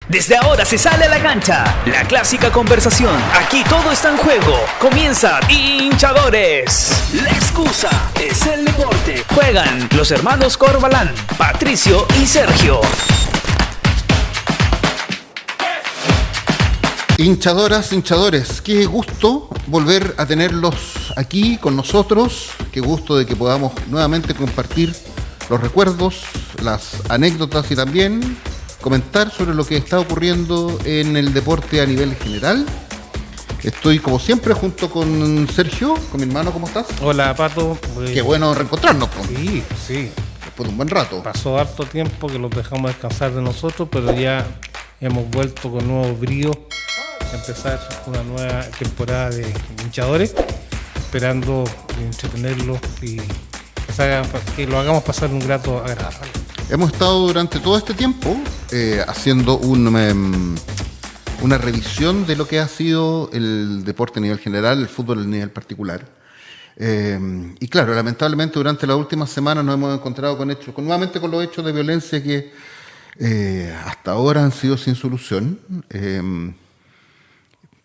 Desde ahora se sale a la cancha, la clásica conversación. Aquí todo está en juego. Comienza Hinchadores. La excusa es el deporte. Juegan los hermanos Corbalán, Patricio y Sergio. Hinchadoras, hinchadores, qué gusto volver a tenerlos aquí con nosotros. Qué gusto de que podamos nuevamente compartir los recuerdos, las anécdotas y también comentar sobre lo que está ocurriendo en el deporte a nivel general. Estoy como siempre junto con Sergio, con mi hermano. ¿Cómo estás? Hola, Pato. Qué bueno reencontrarnos. Sí. Después de un buen rato. Pasó harto tiempo que los dejamos descansar de nosotros, pero ya hemos vuelto con nuevo brío a empezar una nueva temporada de hinchadores, esperando entretenerlos y que lo hagamos pasar un grato agradable. Hemos estado durante todo este tiempo haciendo una revisión de lo que ha sido el deporte a nivel general, el fútbol a nivel particular. Y claro, lamentablemente durante la última semana nos hemos encontrado nuevamente con los hechos de violencia que hasta ahora han sido sin solución.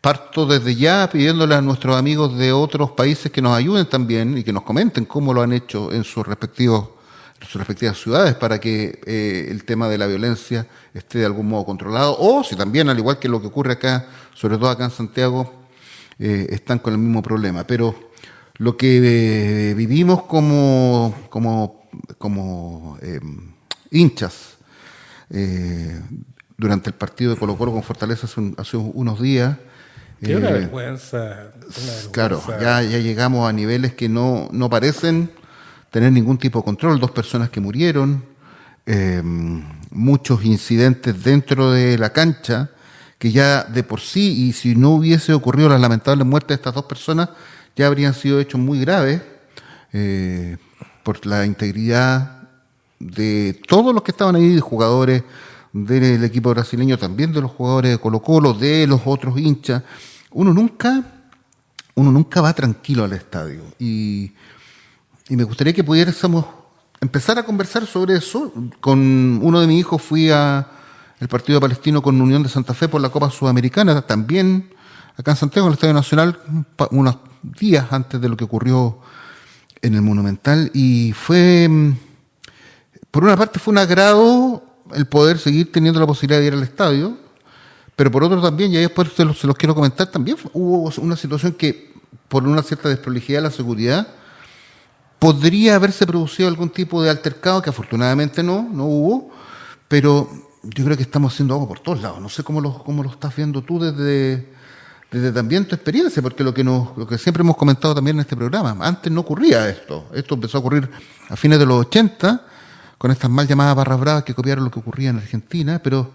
Parto desde ya pidiéndole a nuestros amigos de otros países que nos ayuden también y que nos comenten cómo lo han hecho en sus respectivas ciudades para que el tema de la violencia esté de algún modo controlado, o si también, al igual que lo que ocurre acá, sobre todo acá en Santiago, están con el mismo problema. Pero lo que vivimos como hinchas durante el partido de Colo-Colo con Fortaleza hace unos días. Qué una vergüenza. Claro, ya llegamos a niveles que no parecen tener ningún tipo de control. 2 personas que murieron, muchos incidentes dentro de la cancha, que ya de por sí, y si no hubiese ocurrido la lamentable muerte de estas 2 personas, ya habrían sido hechos muy graves por la integridad de todos los que estaban ahí, de jugadores del equipo brasileño, también de los jugadores de Colo-Colo, de los otros hinchas. Uno nunca va tranquilo al estadio, y me gustaría que pudiésemos empezar a conversar sobre eso. Con uno de mis hijos fui al partido palestino con Unión de Santa Fe por la Copa Sudamericana, también acá en Santiago, en el Estadio Nacional, unos días antes de lo que ocurrió en el Monumental, y por una parte fue un agrado el poder seguir teniendo la posibilidad de ir al estadio, pero por otro también, y ahí después se los quiero comentar, también hubo una situación que, por una cierta desprolijidad de la seguridad, podría haberse producido algún tipo de altercado, que afortunadamente no hubo, pero yo creo que estamos haciendo algo por todos lados. No sé cómo lo estás viendo tú desde también tu experiencia, porque lo que siempre hemos comentado también en este programa, antes no ocurría esto. Esto empezó a ocurrir a fines de los 80, con estas mal llamadas barras bravas que copiaron lo que ocurría en Argentina, pero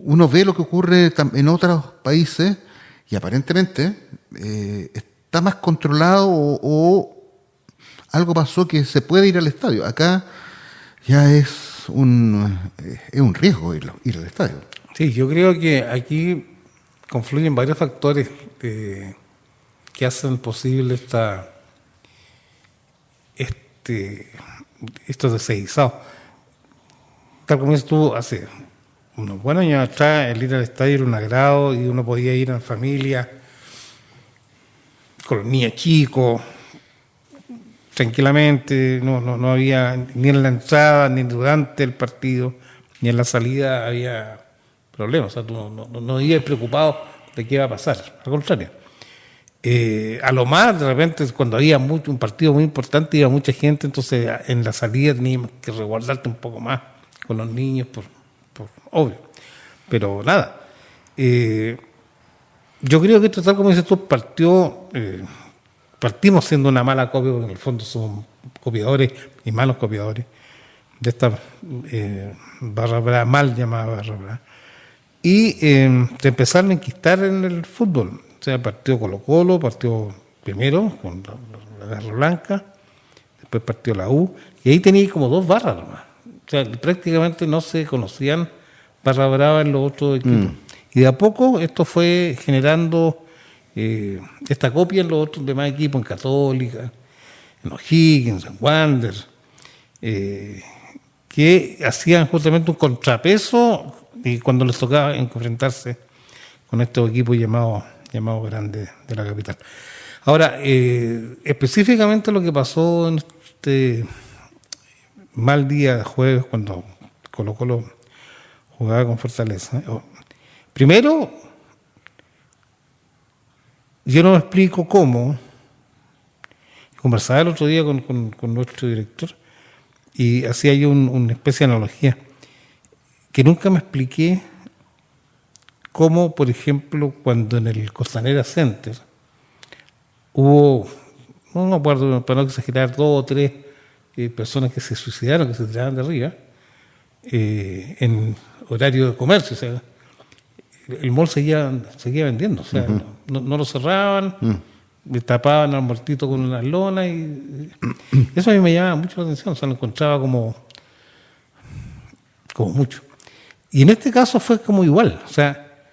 uno ve lo que ocurre en otros países y aparentemente está más controlado o algo pasó que se puede ir al estadio. Acá ya es un riesgo ir al estadio. Sí, yo creo que aquí confluyen varios factores que hacen posible estos desaguisados. Tal como dices tú, hace unos buenos años atrás, el ir al estadio era un agrado y uno podía ir en familia, con los niños chicos, tranquilamente. No había ni en la entrada, ni durante el partido, ni en la salida había problemas. O sea, tú no ibas preocupado de qué iba a pasar, al contrario. A lo más, de repente, cuando había un partido muy importante, iba mucha gente, entonces en la salida teníamos que resguardarte un poco más con los niños, por obvio. Pero nada, yo creo que esto, tal como dices tú, partimos siendo una mala copia, porque en el fondo somos copiadores y malos copiadores de esta barra brava, mal llamada barra brava. Y se empezaron a enquistar en el fútbol. O sea, partió Colo-Colo, partió primero con la Garra Blanca, después partió la U, y ahí tenía como 2 barras nomás. O sea, prácticamente no se conocían barra brava en los otros equipos. Y de a poco esto fue generando esta copia en los otros demás equipos, en Católica, en O'Higgins, en Wanderers, que hacían justamente un contrapeso y cuando les tocaba enfrentarse con estos equipos llamados grandes de la capital. Ahora, específicamente lo que pasó en este mal día de jueves cuando Colo-Colo jugaba con Fortaleza. Primero, yo no me explico cómo. Conversaba el otro día con nuestro director y hacía yo una especie de analogía que nunca me expliqué cómo, por ejemplo, cuando en el Costanera Center hubo, no me acuerdo, para no exagerar, 2 o 3 personas que se suicidaron, que se tiraban de arriba, en horario de comercio. O sea, el mall seguía vendiendo, o sea, no lo cerraban, le tapaban al muertito con unas lonas y eso a mí me llamaba mucho la atención, o sea, lo encontraba como mucho. Y en este caso fue como igual, o sea,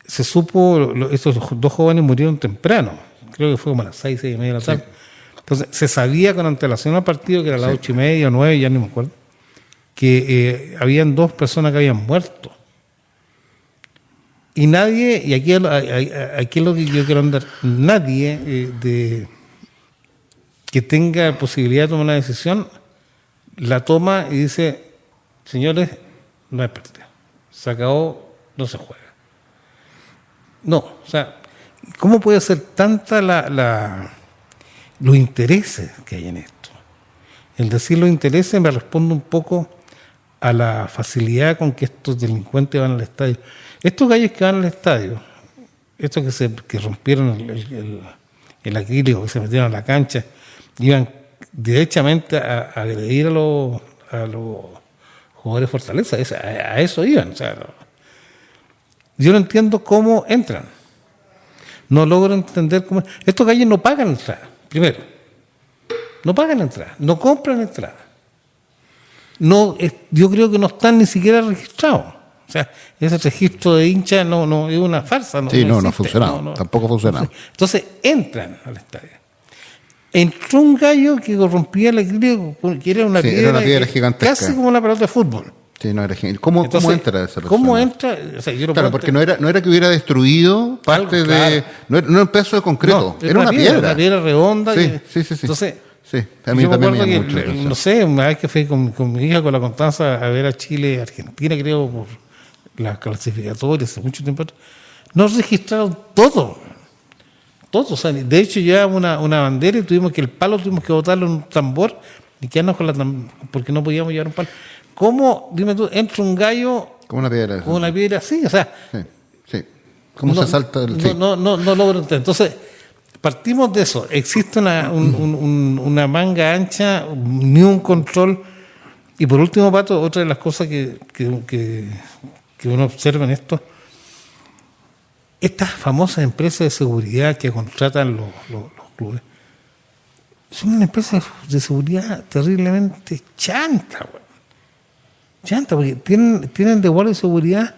se supo, estos 2 jóvenes murieron temprano, creo que fue como a las 6:30 de la tarde. Sí. Entonces se sabía con antelación al partido, que era a las 8:30 o 9, ya no me acuerdo, que habían 2 personas que habían muerto. Y nadie, y aquí es lo que yo quiero andar, nadie que tenga posibilidad de tomar una decisión, la toma y dice, señores, no hay partido, se acabó, no se juega. No, o sea, ¿cómo puede ser tanta los intereses que hay en esto? El decir los intereses me responde un poco a la facilidad con que estos delincuentes van al estadio. Estos gallos que van al estadio, estos que rompieron el acrílico, que se metieron a la cancha, iban derechamente a agredir a los jugadores de Fortaleza, a eso iban. O sea, yo no entiendo cómo entran. No logro entender cómo. Estos gallos no pagan entrada, primero. No pagan entrada, no compran entrada. No, yo creo que no están ni siquiera registrados. O sea, ese registro de hinchas no es una farsa. No ha funcionado, tampoco ha funcionado. Entonces entran al estadio. Entró un gallo que corrompía el equilibrio, que era una piedra gigantesca, casi como una pelota de fútbol. Sí, no era gigante. ¿Cómo entra esa persona? ¿Cómo entra? O sea, yo claro, porque no era que hubiera destruido parte de... Claro. No era un pedazo de concreto, era una piedra. Una piedra redonda. Sí. Entonces, sí, a mí también me llamó mucho. No sé, una vez que fui con mi hija, con la Constanza, a ver a Chile, Argentina, creo, por las clasificatorias, hace mucho tiempo, nos registraron todo. O sea, de hecho, llevamos una bandera y tuvimos que botarlo en un tambor y quedarnos con la tambor, porque no podíamos llevar un palo. ¿Cómo, dime tú, entra un gallo como una piedra? Con una piedra así, o sea... Sí. ¿Cómo se salta? No logro entender. Entonces, partimos de eso. Existe una manga ancha, ni un control. Y por último, Pato, otra de las cosas que uno observa en esto, estas famosas empresas de seguridad que contratan los clubes, son una empresa de seguridad terriblemente chanta, porque tienen de guardia de seguridad.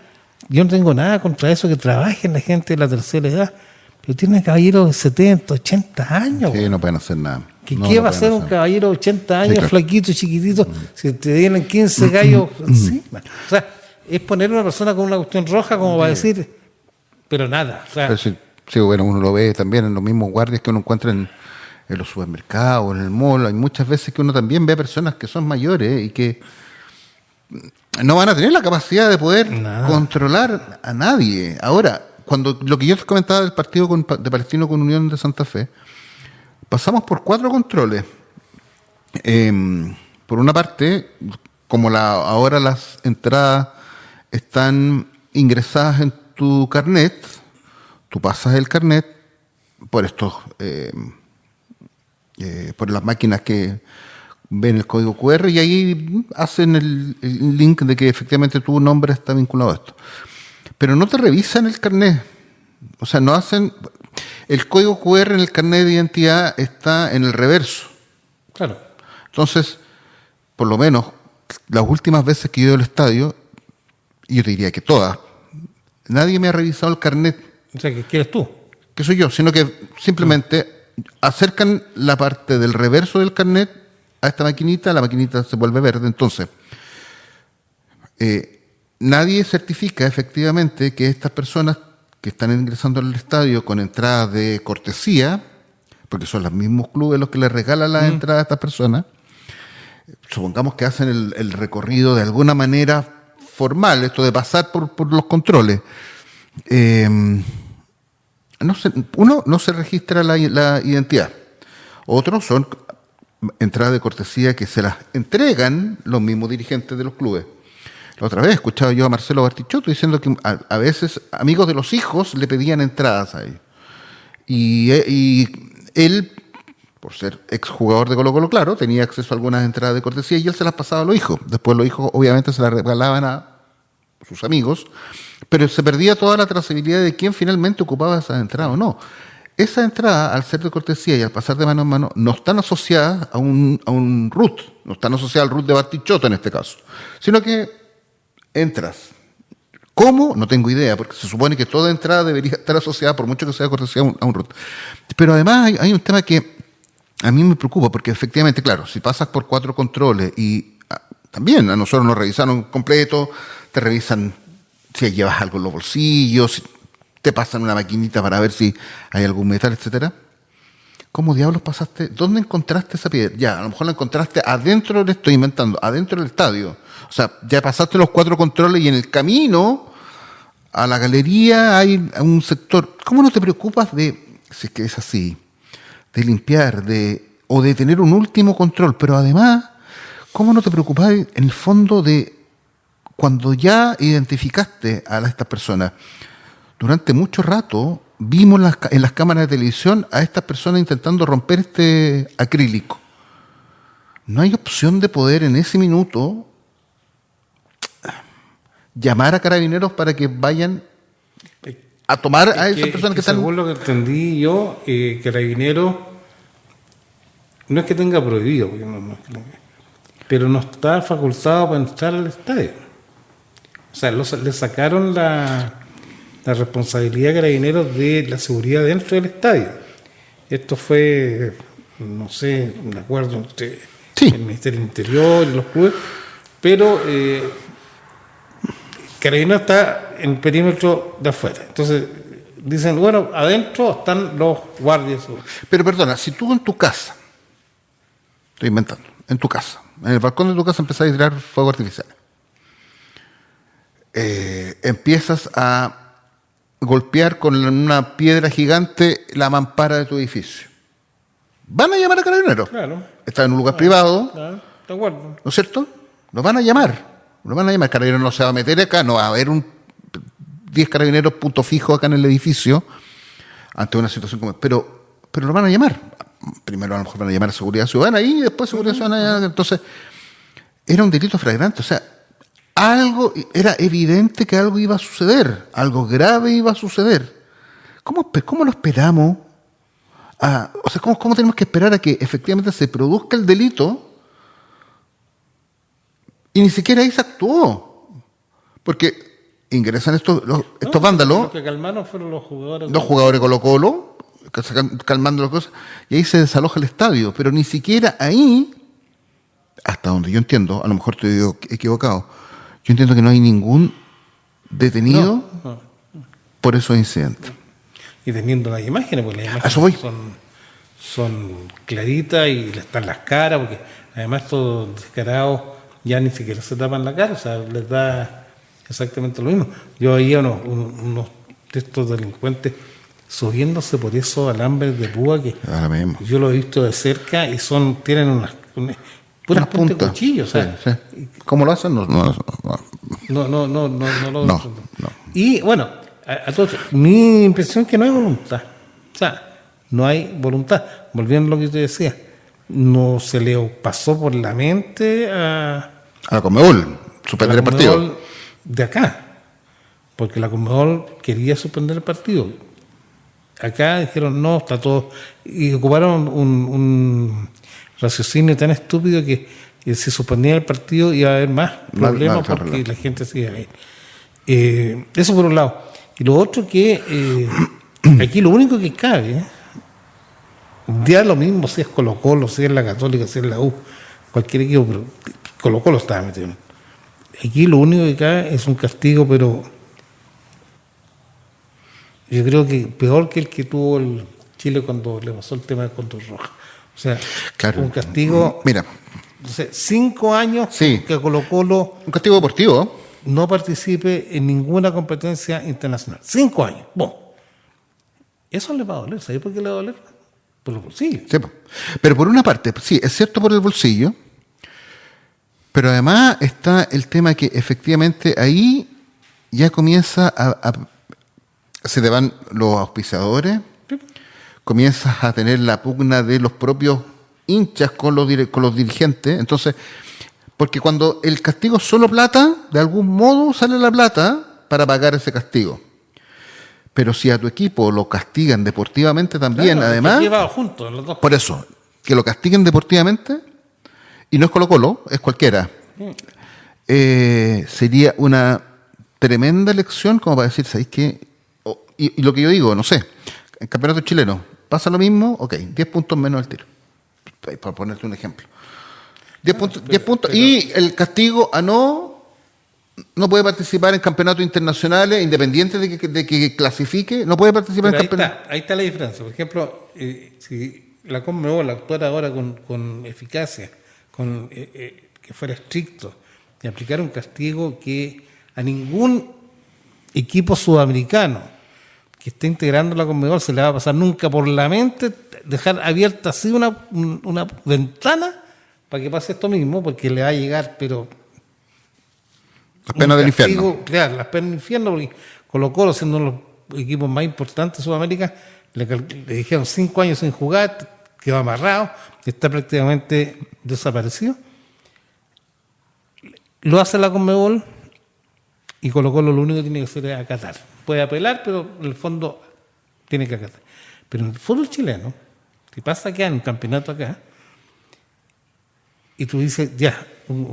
Yo no tengo nada contra eso, que trabajen la gente de la tercera edad, pero tienen caballeros de 70, 80 años. Sí, no pueden hacer nada. ¿Qué va a hacer un caballero de 80 años, claro, flaquito, chiquitito, si te vienen 15 gallos encima? O sea, es poner a una persona con una cuestión roja como va a decir, pero nada. O sea, sí, bueno, uno lo ve también en los mismos guardias que uno encuentra en los supermercados, en el mall. Hay muchas veces que uno también ve a personas que son mayores y que no van a tener la capacidad de poder controlar a nadie. Ahora, cuando lo que yo te comentaba del partido de Palestino con Unión de Santa Fe, pasamos por 4 controles. Por una parte, como ahora las entradas están ingresadas en tu carnet, tú pasas el carnet por por las máquinas que ven el código QR y ahí hacen el link de que efectivamente tu nombre está vinculado a esto. Pero no te revisan el carnet. O sea, no hacen... El código QR en el carnet de identidad está en el reverso. Claro. Entonces, por lo menos, las últimas veces que yo he ido al estadio, y yo te diría que todas, nadie me ha revisado el carnet. O sea, ¿qué eres tú? Que soy yo, sino que simplemente acercan la parte del reverso del carnet a esta maquinita, la maquinita se vuelve verde. Entonces, nadie certifica efectivamente que estas personas que están ingresando al estadio con entradas de cortesía, porque son los mismos clubes los que les regalan las entradas a estas personas, supongamos que hacen el recorrido de alguna manera formal, esto de pasar por los controles. Uno, no se registra la identidad. Otros son entradas de cortesía que se las entregan los mismos dirigentes de los clubes. La otra vez escuchaba yo a Marcelo Bartichotto diciendo que a veces amigos de los hijos le pedían entradas a ellos. Y él, por ser exjugador de Colo-Colo, claro, tenía acceso a algunas entradas de cortesía y él se las pasaba a los hijos. Después los hijos obviamente se las regalaban a sus amigos, pero se perdía toda la trazabilidad de quién finalmente ocupaba esas entradas o no. Esas entradas, al ser de cortesía y al pasar de mano en mano, no están asociadas a un RUT, no están asociadas al RUT de Bartichotto en este caso, sino que entras. ¿Cómo? No tengo idea, porque se supone que toda entrada debería estar asociada, por mucho que sea cortesía, a un RUT. Pero además hay un tema que a mí me preocupa, porque efectivamente, claro, si pasas por 4 controles y también a nosotros nos revisaron completo, te revisan si llevas algo en los bolsillos, te pasan una maquinita para ver si hay algún metal, etcétera. ¿Cómo diablos pasaste? ¿Dónde encontraste esa piedra? Ya, a lo mejor la encontraste adentro, le estoy inventando, adentro del estadio. O sea, ya pasaste los 4 controles y en el camino a la galería hay un sector. ¿Cómo no te preocupas de, si es que es así, de limpiar, o de tener un último control? Pero además, ¿cómo no te preocupas en el fondo de cuando ya identificaste a estas personas? Durante mucho rato vimos en las cámaras de televisión a estas personas intentando romper este acrílico. No hay opción de poder en ese minuto llamar a carabineros para que vayan a tomar a esas personas que están... Según lo que entendí yo, Carabineros no es que tenga prohibido, porque pero no está facultado para entrar al estadio. O sea, le sacaron la responsabilidad a Carabineros de la seguridad dentro del estadio. Esto fue, no sé, un acuerdo entre el Ministerio del Interior y los clubes, pero Carabineros está en el perímetro de afuera. Entonces dicen, bueno, adentro están los guardias. Pero perdona, si tú en tu casa, estoy inventando, en tu casa, en el balcón de tu casa empezás a tirar fuego artificial, empiezas a golpear con una piedra gigante la mampara de tu edificio, ¿van a llamar a Carabineros? Claro. Está en un lugar privado, claro, de acuerdo, ¿no es cierto? Los van a llamar. Carabineros no se va a meter acá, no va a haber 10 carabineros punto fijo acá en el edificio ante una situación como... Pero lo van a llamar. Primero a lo mejor van a llamar a Seguridad Ciudadana y después Seguridad Ciudadana. Entonces, era un delito flagrante. O sea, era evidente que algo iba a suceder, algo grave iba a suceder. ¿Cómo lo esperamos? O sea, ¿cómo tenemos que esperar a que efectivamente se produzca el delito? Y ni siquiera ahí se actuó. Porque ingresan estos vándalos. Los que calmaron fueron los jugadores. Los jugadores Colo-Colo, calmando las cosas. Y ahí se desaloja el estadio. Pero ni siquiera ahí, hasta donde yo entiendo, a lo mejor estoy equivocado, yo entiendo que no hay ningún detenido por esos incidentes. Y teniendo las imágenes, porque las imágenes son claritas y están las caras, porque además estos descarados ya ni siquiera se tapan la cara, o sea, les da exactamente lo mismo. Yo veía unos de estos delincuentes subiéndose por esos alambres de púa que yo lo he visto de cerca y tienen unas puras puntas de cuchillo, o sea, sí. ¿Cómo lo hacen? No. Y bueno, a todos, mi impresión es que no hay voluntad. O sea, no hay voluntad. Volviendo a lo que te decía, no se le pasó por la mente a la Conmebol suspender el partido de acá, porque la Conmebol quería suspender el partido. Acá dijeron no, está todo, y ocuparon un raciocinio tan estúpido que si suspendía el partido iba a haber más problemas porque la gente sigue ahí. Eso por un lado. Y lo otro que aquí lo único que cabe, ya lo mismo si es Colo-Colo, si es la Católica, si es la U, cualquier equipo, pero Colo-Colo estaba metido. aquí lo único que cae es un castigo, pero yo creo que peor que el que tuvo el Chile cuando le pasó el tema de Condor Roja. O sea, Claro. un castigo, Mira, no sé, 5 años Sí. que Colo-Colo un castigo deportivo. no participe en ninguna competencia internacional. 5 años. Bueno, eso le va a doler. ¿Sabes por qué le va a doler? Por los bolsillos. Sí, po. Pero por una parte, sí, es cierto por el bolsillo, pero además está el tema que efectivamente ahí ya comienza se te van los auspiciadores, comienzas a tener la pugna de los propios hinchas con los dirigentes. Entonces, porque cuando el castigo es solo plata, de algún modo sale la plata para pagar ese castigo. Pero si a tu equipo lo castigan deportivamente también, Claro, además, que llevado juntos los dos. por eso, que lo castiguen deportivamente, y no es Colo-Colo, es cualquiera, sería una tremenda lección como para decir, ¿sabéis qué? Y lo que yo digo, no sé, en campeonato chileno, ¿pasa lo mismo? Ok, 10 puntos menos el tiro. Para ponerte un ejemplo. 10 puntos, y el castigo a no puede participar en campeonatos internacionales, independiente de que clasifique, no puede participar Pero en campeonatos. ahí está la diferencia. Por ejemplo, si la Conmebol actuara ahora con eficacia, que fuera estricto, y aplicara un castigo que a ningún equipo sudamericano que esté integrando la Conmebol se le va a pasar nunca por la mente dejar abierta así una ventana para que pase esto mismo, porque le va a llegar, pero Las penas del infierno. Claro, las penas del infierno, porque Colo-Colo, siendo uno de los equipos más importantes de Sudamérica, le dijeron 5 años sin jugar, quedó amarrado, está prácticamente desaparecido. Lo hace la Conmebol y Colo-Colo lo único que tiene que hacer es acatar. Puede apelar, pero en el fondo tiene que acatar. Pero en el fútbol chileno, si pasa acá en un campeonato acá, y tú dices, ya,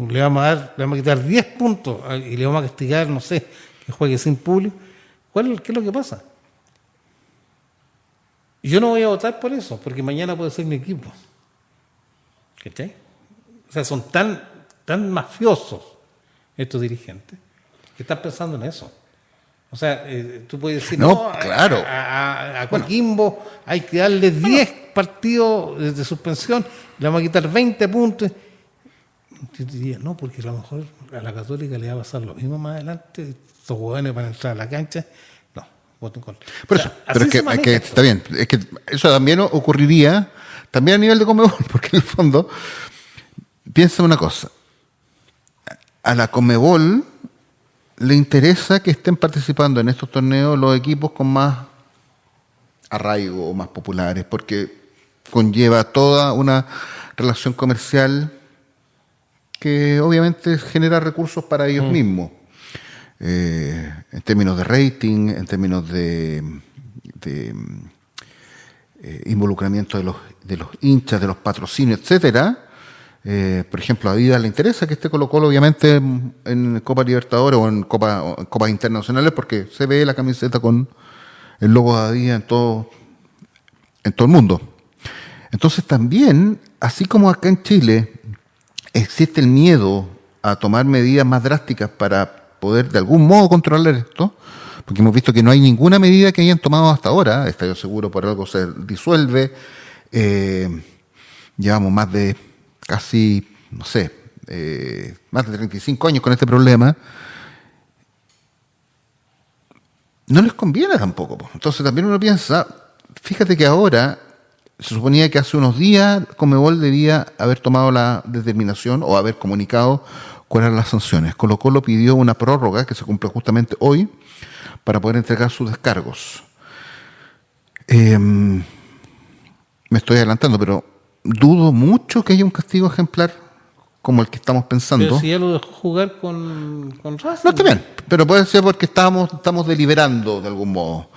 le vamos a quitar 10 puntos y le vamos a castigar, no sé, que juegue sin público, ¿qué es lo que pasa? Yo no voy a votar por eso, porque mañana puede ser mi equipo. ¿Cachai? O sea, son tan mafiosos estos dirigentes que están pensando en eso. O sea, tú puedes decir, No, claro. a Coquimbo hay que darle 10 partidos de suspensión, le vamos a quitar 20 puntos. Yo diría, no, porque a lo mejor a la Católica le va a pasar lo mismo más adelante, estos jugadores van a entrar a la cancha. No, voto en contra. Por O sea, eso, pero así se es maneja que esto. está bien, es que eso también ocurriría también a nivel de Conmebol, porque en el fondo, piensa una cosa, a la Conmebol le interesa que estén participando en estos torneos los equipos con más arraigo o más populares, porque conlleva toda una relación comercial que obviamente genera recursos para ellos mismos, en términos de rating, en términos de involucramiento de los hinchas, de los patrocinios, etcétera. Por ejemplo, a Adidas le interesa que esté Colo-Colo obviamente en Copa Libertadores o en Copas internacionales, porque se ve la camiseta con el logo de Adidas en todo el mundo. Entonces también, así como acá en Chile existe el miedo a tomar medidas más drásticas para poder de algún modo controlar esto, porque hemos visto que no hay ninguna medida que hayan tomado hasta ahora, Estadio Seguro por algo se disuelve, llevamos más de casi, no sé, más de 35 años con este problema, no les conviene tampoco. Entonces también uno piensa, fíjate que ahora se suponía que hace unos días Conmebol debía haber tomado la determinación o haber comunicado cuáles eran las sanciones. Colo-Colo pidió una prórroga que se cumple justamente hoy para poder entregar sus descargos. Me estoy adelantando, pero dudo mucho que haya un castigo ejemplar como el que estamos pensando. Pero si ya lo dejó jugar con Racing. No, está bien, pero puede ser porque estamos deliberando de algún modo.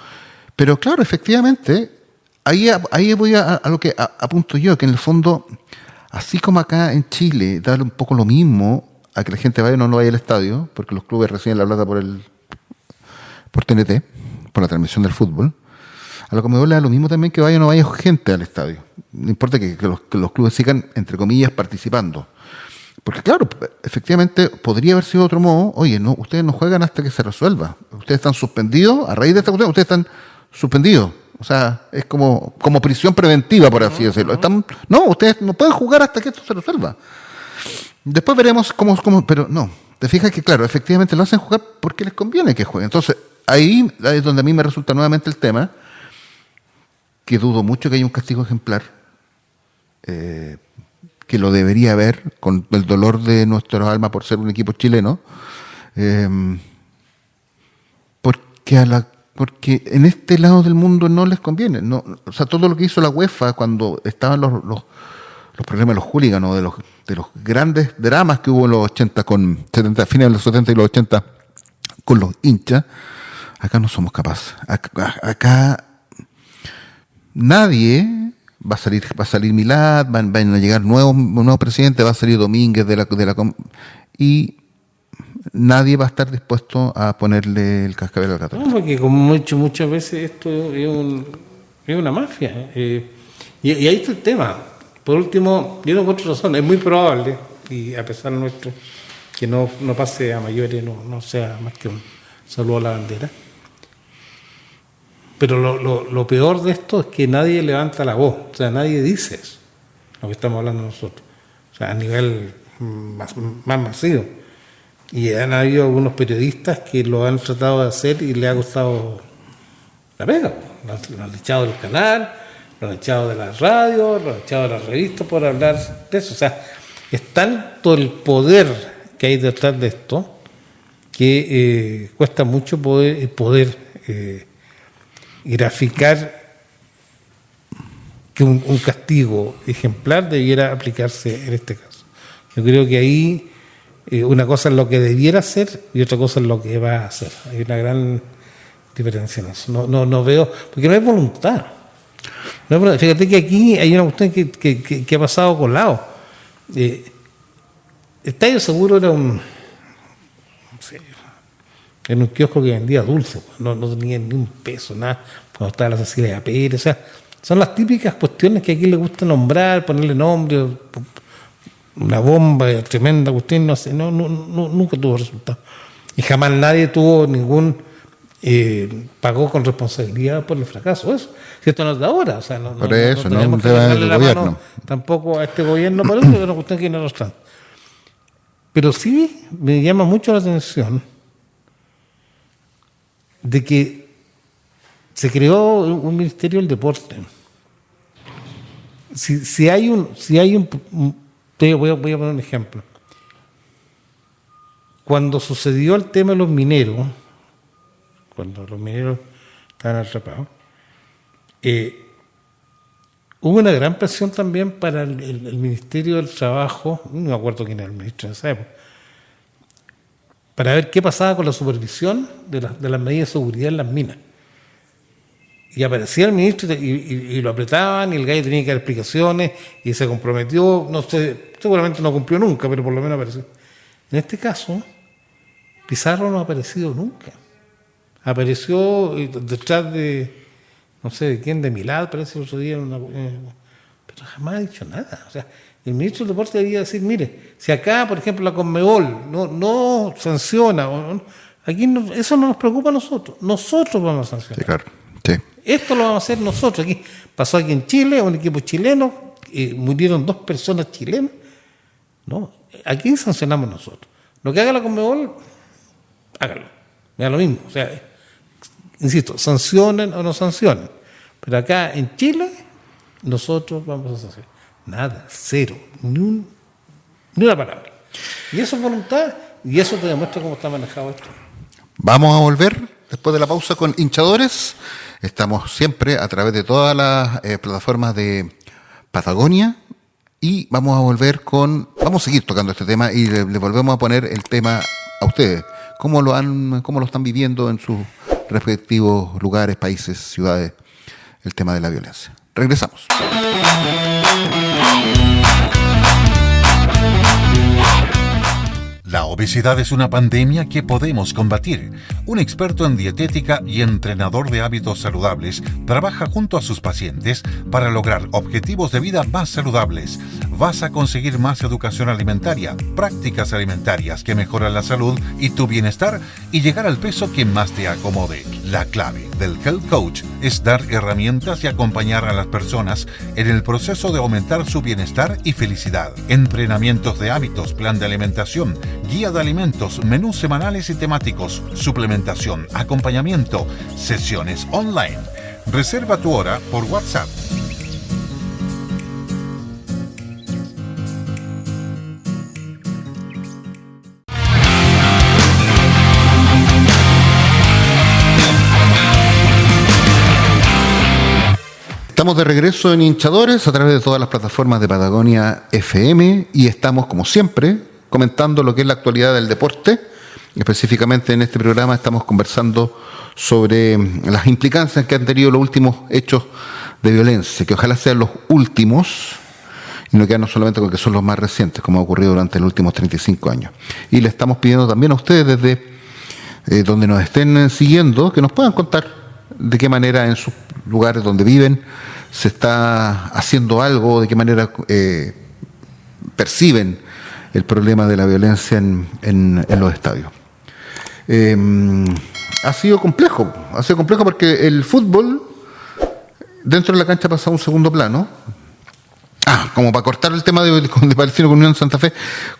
Pero claro, efectivamente, ahí voy a lo que apunto yo, que en el fondo, así como acá en Chile, darle un poco lo mismo a que la gente vaya o no vaya al estadio, porque los clubes reciben la plata por TNT, por la transmisión del fútbol, a lo que me duele lo mismo también que vaya o no vaya gente al estadio. No importa que los clubes sigan, entre comillas, participando. Porque claro, efectivamente podría haber sido de otro modo. Oye, no, ustedes no juegan hasta que se resuelva. Ustedes están suspendidos, a raíz de esta cuestión, ustedes están suspendidos. O sea, es como prisión preventiva, por así decirlo. No, ustedes no pueden jugar hasta que esto se resuelva. Después veremos cómo, pero no. Te fijas que, claro, efectivamente lo hacen jugar porque les conviene que jueguen. Entonces, ahí es donde a mí me resulta nuevamente el tema, que dudo mucho que haya un castigo ejemplar, que lo debería haber, con el dolor de nuestras almas por ser un equipo chileno, porque en este lado del mundo no les conviene. No, o sea, todo lo que hizo la UEFA cuando estaban los problemas de los hooligans, de los grandes dramas que hubo en los 80 fines de los 70 y los 80 con los hinchas, acá no somos capaces. Acá nadie va a salir Milad, van a llegar nuevos presidentes, va a salir Domínguez y nadie va a estar dispuesto a ponerle el cascabel al gato. No, porque como he dicho muchas veces, esto es una mafia. Y ahí está el tema. Por último, yo no encuentro razón, es muy probable, y a pesar nuestro, que no pase a mayores, no sea más que un saludo a la bandera. Pero lo peor de esto es que nadie levanta la voz, o sea, nadie dice eso, lo que estamos hablando nosotros, o sea, a nivel más masivo. Y han habido algunos periodistas que lo han tratado de hacer y le ha costado la pega. Lo han echado del canal, lo han echado de la radio, lo han echado de la revista por hablar de eso. O sea, es tanto el poder que hay detrás de esto que cuesta mucho poder graficar que un castigo ejemplar debiera aplicarse en este caso. Yo creo que ahí una cosa es lo que debiera hacer y otra cosa es lo que va a hacer. Hay una gran diferencia en eso. No veo, porque no hay voluntad. Fíjate que aquí hay una cuestión que ha pasado colado. Estadio Seguro era un kiosco que vendía dulce, no tenía ni un peso, nada, cuando estaba la Cecilia Pérez. O sea, son las típicas cuestiones que aquí le gusta nombrar, ponerle nombre, una bomba, tremenda cuestión, no sé, nunca tuvo resultado. Y jamás nadie tuvo pagó con responsabilidad por el fracaso. Eso, si esto no es de ahora, o sea, no tenemos que darle la mano tampoco a este gobierno, pero es una cuestión que no nos trata. Pero sí me llama mucho la atención de que se creó un Ministerio del Deporte. Si hay un voy a poner un ejemplo. Cuando sucedió el tema de los mineros, cuando los mineros estaban atrapados, hubo una gran presión también para el Ministerio del Trabajo, no me acuerdo quién era el ministro de esa época, para ver qué pasaba con la supervisión de las medidas de seguridad en las minas. Y aparecía el ministro y lo apretaban, y el gallo tenía que dar explicaciones, y se comprometió, no sé, seguramente no cumplió nunca, pero por lo menos apareció. En este caso, Pizarro no ha aparecido nunca. Apareció detrás de, no sé de quién, de Milad, parece el otro día, pero jamás ha dicho nada. O sea, el ministro del Deporte debería decir, mire, si acá, por ejemplo, la Conmebol no sanciona, aquí eso no nos preocupa a nosotros vamos a sancionar. Sí, claro. Sí. Esto lo vamos a hacer nosotros. Aquí pasó aquí en Chile, un equipo chileno, murieron 2 personas chilenas. No, aquí sancionamos nosotros. Lo que haga la Conmebol, hágalo. Me da lo mismo. O sea, insisto, sancionen o no sancionen. Pero acá en Chile, nosotros vamos a sancionar. Nada, cero, ni una palabra. Y eso es voluntad, y eso te demuestra cómo está manejado esto. Vamos a volver después de la pausa con Hinchadores. Estamos siempre a través de todas las plataformas de Patagonia y vamos a seguir tocando este tema y le volvemos a poner el tema a ustedes. ¿Cómo lo están viviendo en sus respectivos lugares, países, ciudades, el tema de la violencia? Regresamos. La obesidad es una pandemia que podemos combatir. Un experto en dietética y entrenador de hábitos saludables trabaja junto a sus pacientes para lograr objetivos de vida más saludables. Vas a conseguir más educación alimentaria, prácticas alimentarias que mejoran la salud y tu bienestar y llegar al peso que más te acomode. La clave del Health Coach es dar herramientas y acompañar a las personas en el proceso de aumentar su bienestar y felicidad. Entrenamientos de hábitos, plan de alimentación, guía de alimentos, menús semanales y temáticos, suplementación, acompañamiento, sesiones online. Reserva tu hora por WhatsApp. Estamos de regreso en Hinchadores a través de todas las plataformas de Patagonia FM y estamos, como siempre, comentando lo que es la actualidad del deporte. Específicamente en este programa estamos conversando sobre las implicancias que han tenido los últimos hechos de violencia, que ojalá sean los últimos y no quedarnos solamente con que son los más recientes, como ha ocurrido durante los últimos 35 años. Y le estamos pidiendo también a ustedes desde donde nos estén siguiendo que nos puedan contar de qué manera en sus lugares donde viven se está haciendo algo, de qué manera perciben el problema de la violencia en los estadios. Ha sido complejo porque el fútbol dentro de la cancha pasa a un segundo plano. Como para cortar el tema de Palestino con Unión de Santa Fe,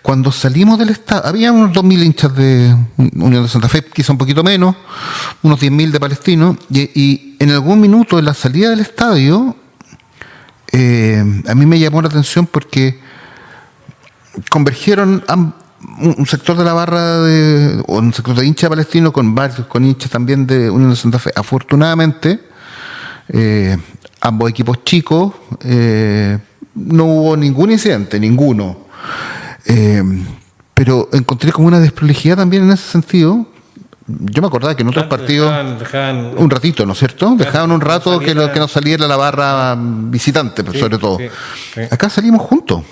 cuando salimos del estadio, había unos 2.000 hinchas de Unión de Santa Fe, quizá un poquito menos, unos 10.000 de Palestino, y en algún minuto de la salida del estadio, a mí me llamó la atención porque convergieron un sector de la barra, o un sector de hinchas de Palestino con hinchas también de Unión de Santa Fe. Afortunadamente, ambos equipos chicos, no hubo ningún incidente, ninguno. Pero encontré como una desprolijidad también en ese sentido. Yo me acordaba que en otros partidos dejaban un ratito, ¿no es cierto? Dejaban un rato que no saliera la barra visitante, sí, sobre todo. Sí. Acá salimos juntos.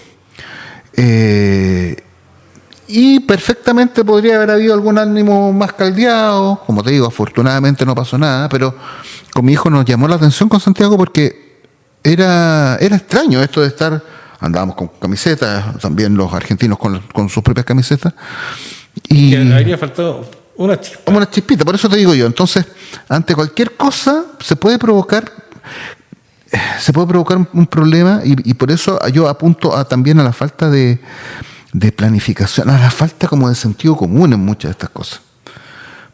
Y perfectamente podría haber habido algún ánimo más caldeado. Como te digo, afortunadamente no pasó nada, pero con mi hijo nos llamó la atención con Santiago porque era extraño esto de estar, andábamos con camisetas, también los argentinos con sus propias camisetas. Y que habría faltado una chispa. Una chispita, por eso te digo yo. Entonces, ante cualquier cosa se puede provocar un problema y por eso yo apunto también a la falta de planificación, a la falta como de sentido común en muchas de estas cosas.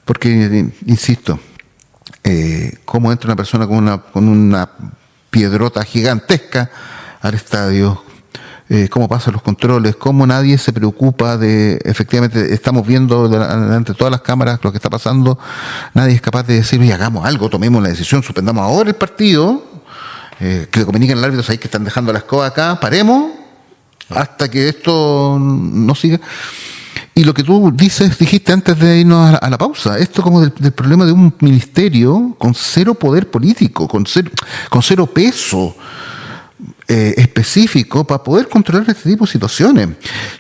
Porque, insisto, cómo entra una persona con una piedrota gigantesca al estadio, cómo pasan los controles, cómo nadie se preocupa de, efectivamente, estamos viendo delante de todas las cámaras lo que está pasando, nadie es capaz de decir, oye, hagamos algo, tomemos la decisión, suspendamos ahora el partido, que le comuniquen al árbitro, ahí que están dejando la escoba acá, paremos, hasta que esto no siga. Y lo que tú dijiste antes de irnos a la pausa, esto como del problema de un ministerio con cero poder político, con cero peso específico para poder controlar este tipo de situaciones.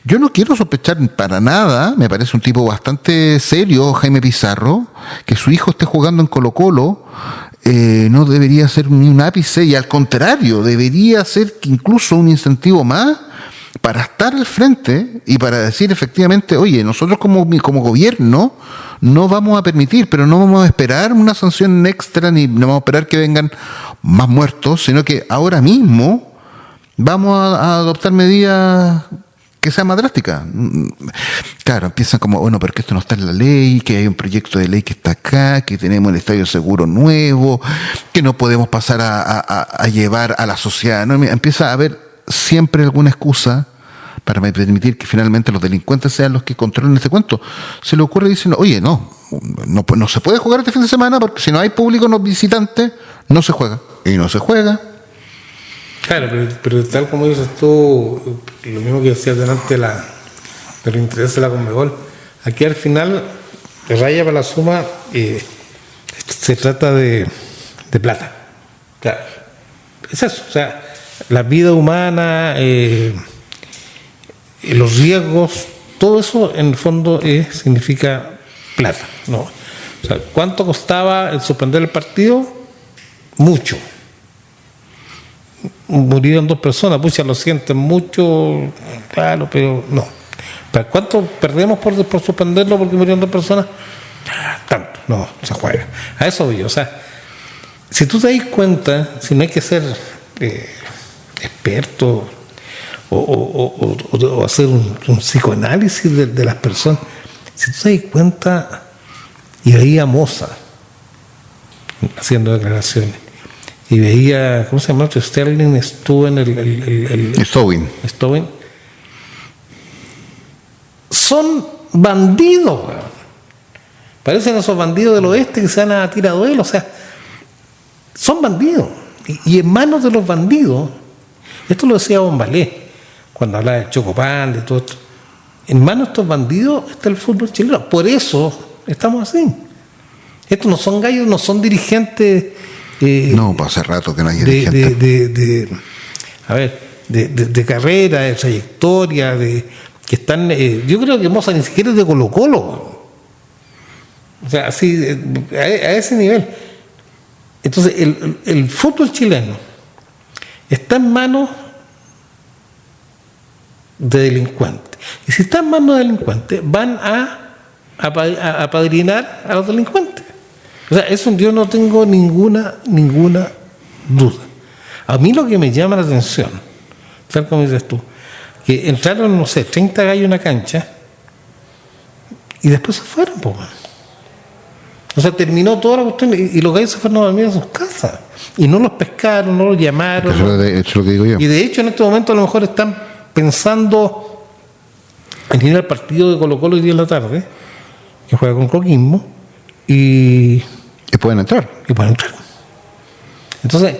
Yo no quiero sospechar para nada, me parece un tipo bastante serio, Jaime Pizarro, que su hijo esté jugando en Colo-Colo, no debería ser ni un ápice, y al contrario, debería ser incluso un incentivo más para estar al frente y para decir efectivamente, oye, nosotros como gobierno no vamos a permitir, pero no vamos a esperar una sanción extra, ni no vamos a esperar que vengan más muertos, sino que ahora mismo vamos a adoptar medidas que sean más drásticas. Claro, empiezan como, bueno, pero que esto no está en la ley, que hay un proyecto de ley que está acá, que tenemos el estadio seguro nuevo, que no podemos pasar a llevar a la sociedad, ¿no? Empieza a haber siempre alguna excusa para permitir que finalmente los delincuentes sean los que controlen este cuento. Se le ocurre diciendo, oye, no se puede jugar este fin de semana porque si no hay público, no visitantes, no se juega. Y no se juega. Claro, pero tal como dices tú, lo mismo que decías delante del interés de la Conmebol, aquí al final, de raya para la suma, se trata de plata. O sea, es eso, o sea, la vida humana, los riesgos todo eso en el fondo significa plata, ¿no? O sea, ¿cuánto costaba el suspender el partido? Mucho. Murieron 2 personas, pucha, lo sienten mucho, claro, pero no. ¿Pero cuánto perdemos por suspenderlo porque murieron 2 personas? Tanto, no se juega. A eso voy yo. O sea, si tú te das cuenta, si no hay que ser experto o hacer un psicoanálisis de las personas, si tú te das cuenta, y veía a Moza haciendo declaraciones, y veía, ¿cómo se llama? Sterling estuvo en el Stowin. Son bandidos, weón. Parecen esos bandidos del oeste que se van a tiraduelo, o sea, son bandidos. Y en manos de los bandidos, esto lo decía Bombalé, cuando hablaba del Chocopán, de todo esto, en manos de estos bandidos está el fútbol chileno. Por eso estamos así. Estos no son gallos, no son dirigentes. No, pues hace rato que no hay dirigentes. De carrera, de trayectoria, que están. Yo creo que Moza ni siquiera es de Colo-Colo. O sea, así, a ese nivel. Entonces, el fútbol chileno está en manos de delincuentes. Y si está en manos de delincuentes, van a apadrinar a los delincuentes. O sea, eso yo no tengo ninguna duda. A mí lo que me llama la atención, tal como dices tú, que entraron, no sé, 30 gallos en una cancha y después se fueron, pues. O sea, terminó toda la cuestión y los gallos se fueron a dormir a sus casas. Y no los pescaron, no los llamaron. Eso es lo que digo yo. Y de hecho en este momento a lo mejor están pensando en ir al partido de Colo-Colo hoy día en la tarde, que juega con Coquimbo, y pueden entrar. Entonces...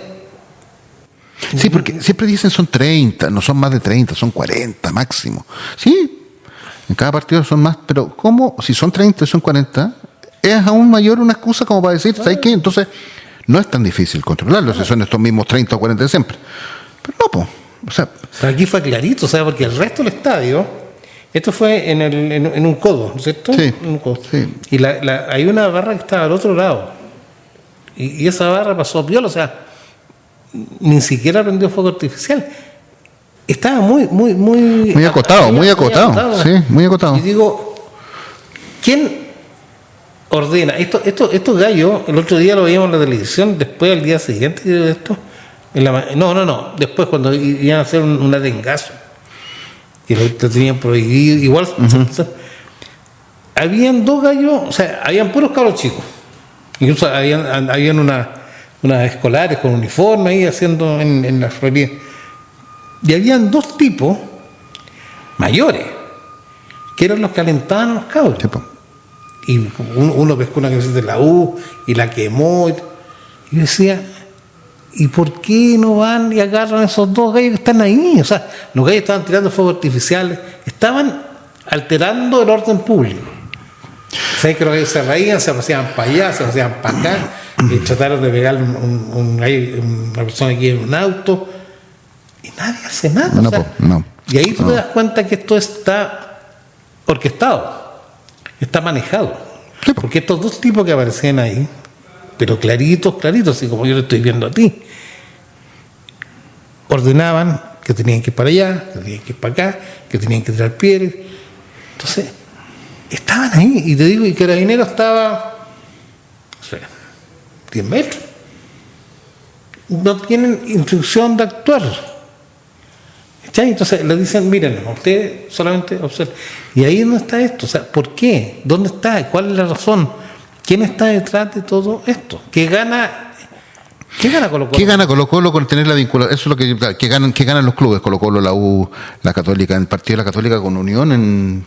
Sí, porque siempre dicen son 30, no son más de 30, son 40 máximo. Sí, en cada partido son más, pero ¿cómo? Si son 30 y son 40... es aún mayor una excusa como para decir, ¿sabes qué? Entonces, no es tan difícil controlarlo, si son estos mismos 30 o 40 de siempre. Pero no, pues. O sea, aquí fue clarito, o sea, porque el resto del estadio, esto fue en un codo, ¿no es cierto? Sí. En un codo. Sí. Y hay una barra que estaba al otro lado. Y esa barra pasó a piola, o sea, ni siquiera prendió fuego artificial. Estaba muy acotado. Sí, muy acotado. Y digo, ¿quién ordena? Estos gallos, el otro día lo veíamos en la televisión, después al día siguiente de esto, después cuando iban a hacer un arengazo, que lo tenían prohibido, igual, habían 2 gallos, o sea, habían puros cabros chicos, incluso habían unas escolares con uniforme ahí haciendo en la Florida, y habían 2 tipos mayores, que eran los que alentaban a los cabros. sí, pues. Y uno pescó una camiseta de la U y la quemó. Y yo decía, ¿y por qué no van y agarran a esos 2 gallos que están ahí? O sea, los gallos estaban tirando fuegos artificiales, estaban alterando el orden público. ¿Sabes que los gallos se reían, se paseaban para allá, se paseaban para acá, y trataron de pegar una persona aquí en un auto, y nadie hace nada? No, o sea, no. Y ahí tú te das cuenta que esto está orquestado. Está manejado. Sí, porque estos 2 tipos que aparecían ahí, pero claritos, así como yo lo estoy viendo a ti, ordenaban que tenían que ir para allá, que tenían que ir para acá, que tenían que tirar piedras. Entonces, estaban ahí, y te digo, y Carabinero estaba, o sea, 10 metros. No tienen instrucción de actuar. Entonces le dicen, miren, usted solamente observa. Y ahí no está esto. O sea, ¿por qué? ¿Dónde está? ¿Cuál es la razón? ¿Quién está detrás de todo esto? ¿Qué gana Colo-Colo? ¿Qué gana Colo-Colo con tener la vinculación? Eso es lo que ganan los clubes, Colo-Colo, la U, la Católica, en el partido de la Católica con Unión,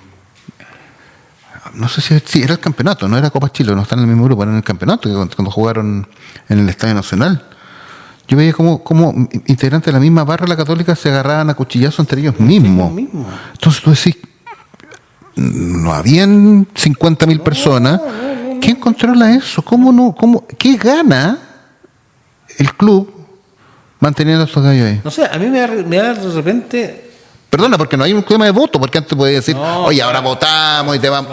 no sé si era el campeonato, no era Copa Chile, no están en el mismo grupo, era en el campeonato, cuando jugaron en el Estadio Nacional. Yo veía como integrantes de la misma barra la Católica se agarraban a cuchillazos entre ellos mismos. Entonces tú decís, no habían 50.000 personas. ¿Quién controla eso? ¿Qué gana el club manteniendo a estos gallos ahí? No sé, a mí me da de repente Perdona, porque no hay un tema de voto, porque antes podía decir, oye, ahora votamos y te vamos.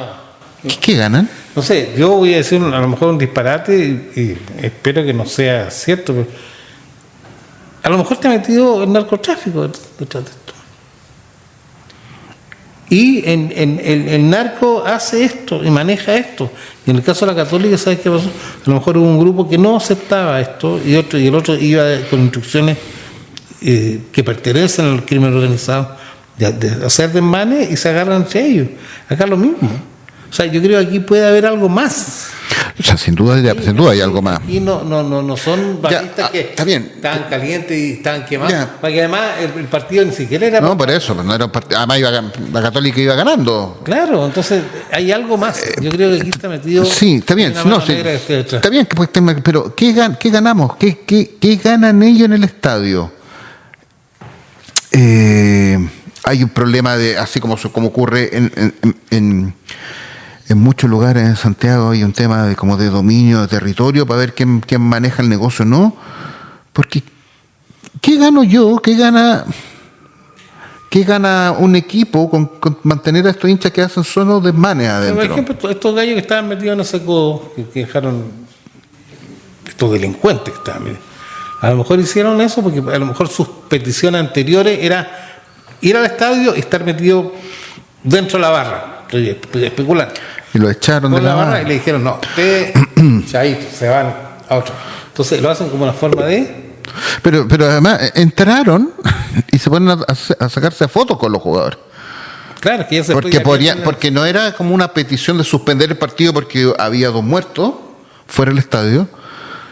¿Qué ganan? No sé, yo voy a decir a lo mejor un disparate y espero que no sea cierto, pero a lo mejor te ha metido el narcotráfico detrás de esto. Y el narco hace esto y maneja esto. Y en el caso de la Católica, ¿sabes qué pasó? A lo mejor hubo un grupo que no aceptaba esto y el otro iba con instrucciones que pertenecen al crimen organizado de hacer desmanes y se agarran entre ellos. Acá lo mismo. O sea, yo creo que aquí puede haber algo más. O sea, sin duda hay algo más. Y no son balistas que está bien. estaban calientes y estaban quemados. Ya. Porque además el partido ni siquiera era... No, por eso, no era un partido. Además, la Católica iba ganando. Claro, entonces hay algo más. Yo creo que aquí está metido... Sí, está bien. una No, mano sí, negra que detrás. está bien, pero ¿qué ganamos? ¿Qué ganan ellos en el estadio? Hay un problema de, así como ocurre en muchos lugares en Santiago, hay un tema de como de dominio de territorio para ver quién maneja el negocio, ¿no? Porque ¿qué gano yo? ¿Qué gana un equipo con mantener a estos hinchas que hacen solo desmanes adentro? Por ejemplo, estos gallos que estaban metidos en ese codo, que dejaron, estos delincuentes que estaban metidos, a lo mejor hicieron eso porque a lo mejor sus peticiones anteriores era ir al estadio y estar metido dentro de la barra, estoy especulando. Y lo echaron Con de la barra barra. y le dijeron, no, ustedes, chaito, se van a otro. Entonces lo hacen como una forma de... Pero además entraron y se ponen a sacarse fotos con los jugadores. Claro, que ya se Porque no era como una petición de suspender el partido porque había 2 muertos fuera del estadio,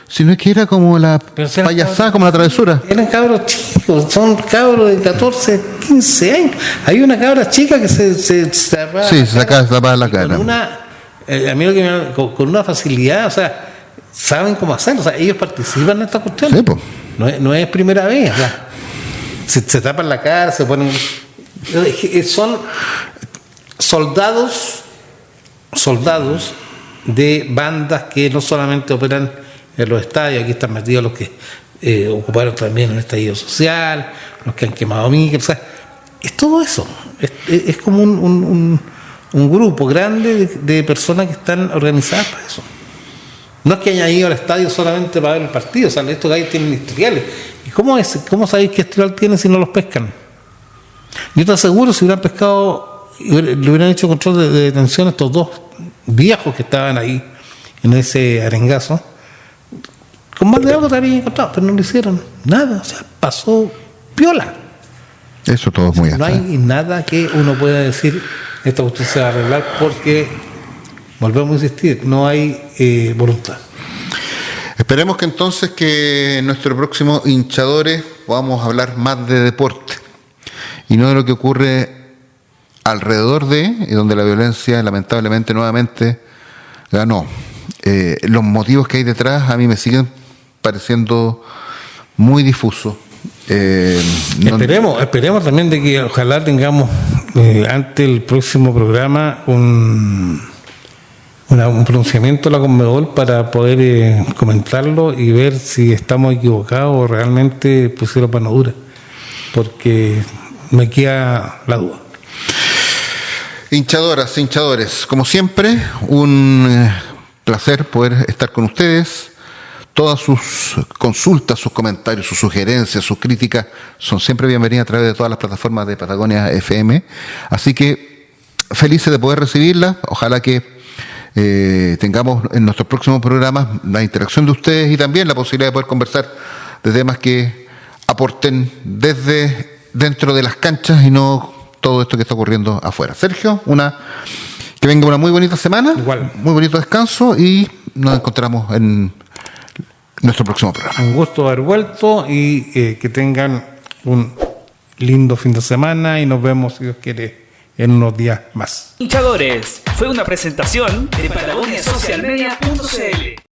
sino que era como la payasada, como la travesura. Eran cabros chicos, son cabros de 14, 15 años. Hay una cabra chica que se tapaba la cara. A mí lo que con una facilidad, o sea, saben cómo hacerlo, o sea, ellos participan en esta cuestión. Sí, pues. No es primera vez, o sea, se tapan la cara, se ponen... Son soldados de bandas que no solamente operan en los estadios, aquí están metidos los que ocuparon también el estallido social, los que han quemado micros, o sea, es todo eso, es como un grupo grande de personas que están organizadas para eso. No es que hayan ido al estadio solamente para ver el partido, o sea, estos gallos tienen historiales. ¿Y cómo sabéis qué historial tienen si no los pescan? Yo te aseguro, si hubieran pescado, le hubieran hecho control de detención a estos 2 viejos que estaban ahí en ese arengazo, con más de algo te habían encontrado, pero no lo hicieron nada, o sea, pasó piola. Eso todo es muy No hay nada que uno pueda decir, esta cuestión se va a arreglar porque, volvemos a insistir, no hay voluntad. Esperemos que entonces que en nuestro próximo Hinchadores podamos hablar más de deporte y no de lo que ocurre alrededor y donde la violencia lamentablemente nuevamente ganó. Los motivos que hay detrás a mí me siguen pareciendo muy difusos. Esperemos también de que ojalá tengamos ante el próximo programa un pronunciamiento de la Conmebol para poder comentarlo y ver si estamos equivocados o realmente pusieron mano dura, porque me queda la duda. Hinchadoras, hinchadores, como siempre, un placer poder estar con ustedes. Todas sus consultas, sus comentarios, sus sugerencias, sus críticas son siempre bienvenidas a través de todas las plataformas de Patagonia FM. Así que felices de poder recibirlas. Ojalá que tengamos en nuestros próximos programas la interacción de ustedes y también la posibilidad de poder conversar de temas que aporten desde dentro de las canchas y no todo esto que está ocurriendo afuera. Sergio, que venga una muy bonita semana, igual, muy bonito descanso y nos encontramos en nuestro próximo programa. Un gusto haber vuelto y que tengan un lindo fin de semana y nos vemos, si Dios quiere, en unos días más. Hinchadores, fue una presentación de PatagoniaSocialMedia.cl.